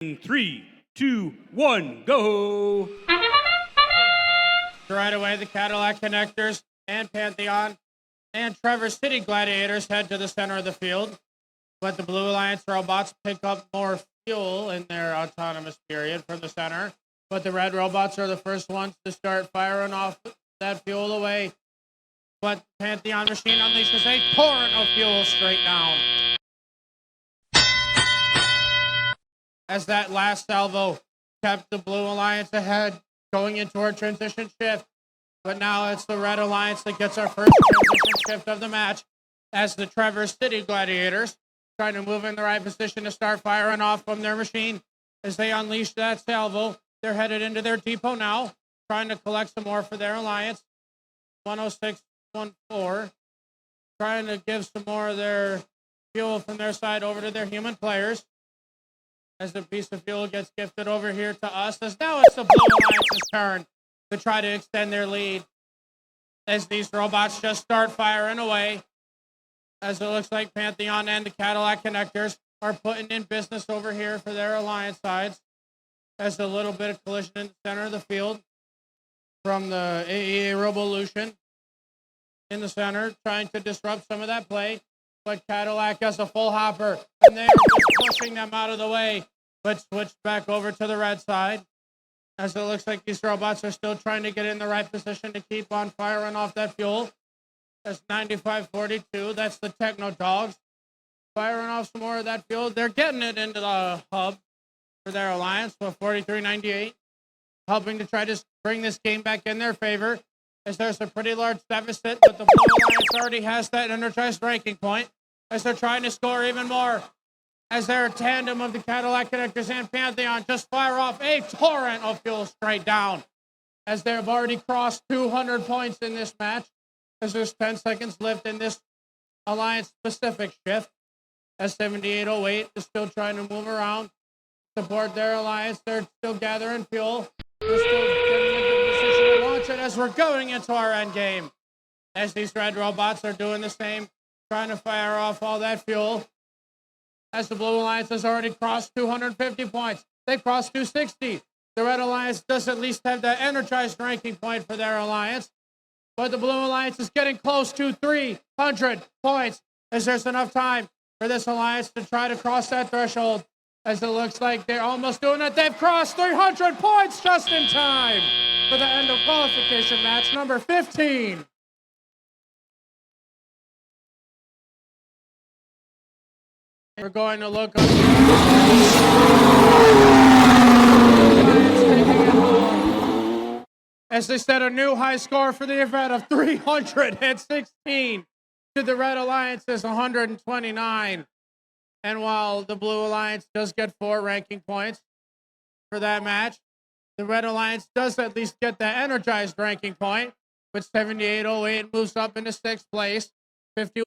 3, 2, 1, go! Right away, the Cadillac Connectors and Pantheon and Traverse City Gladiators head to the center of the field. But the Blue Alliance robots pick up more fuel in their autonomous period from the center. But the red robots are the first ones to start firing off that fuel away. But Pantheon machine unleashes a torrent of fuel straight down. As that last salvo kept the Blue Alliance ahead, going into our transition shift. But now it's the Red Alliance that gets our first transition shift of the match, as the Traverse City Gladiators trying to move in the right position to start firing off from their machine. As they unleash that salvo, they're headed into their depot now, trying to collect some more for their alliance. 10614, trying to give some more of their fuel from their side over to their human players. As the piece of fuel gets gifted over here to us, as now it's the Blue Alliance's turn to try to extend their lead. As these robots just start firing away, as it looks like Pantheon and the Cadillac Connectors are putting in business over here for their alliance sides. As a little bit of collision in the center of the field from the AEA Revolution in the center, trying to disrupt some of that play. But Cadillac has a full hopper, and they're just pushing them out of the way, but switched back over to the red side. As it looks like these robots are still trying to get in the right position to keep on firing off that fuel. That's 9542. That's the Techno Dogs firing off some more of that fuel. They're getting it into the hub for their alliance with 4398, helping to try to bring this game back in their favor, as there's a pretty large deficit, but the Blue Alliance already has that energized ranking point, as they're trying to score even more. As their tandem of the Cadillac Connectors and Pantheon just fire off a torrent of fuel straight down, as they have already crossed 200 points in this match, as there's 10 seconds left in this Alliance-specific shift, as 7808 is still trying to move around, support their alliance. They're still gathering fuel. They're still getting into position to launch it as we're going into our end game, as these red robots are doing the same, trying to fire off all that fuel. As the Blue Alliance has already crossed 250 points. They crossed 260. The Red Alliance does at least have that energized ranking point for their alliance. But the Blue Alliance is getting close to 300 points, as there's enough time for this alliance to try to cross that threshold, as it looks like they're almost doing it. They've crossed 300 points just in time for the end of qualification match number 15. We're going to look up as they set a new high score for the event of 316 to the Red Alliance's 129. And while the Blue Alliance does get 4 ranking points for that match, the Red Alliance does at least get the energized ranking point, with 7808 moves up into 6th place. 51.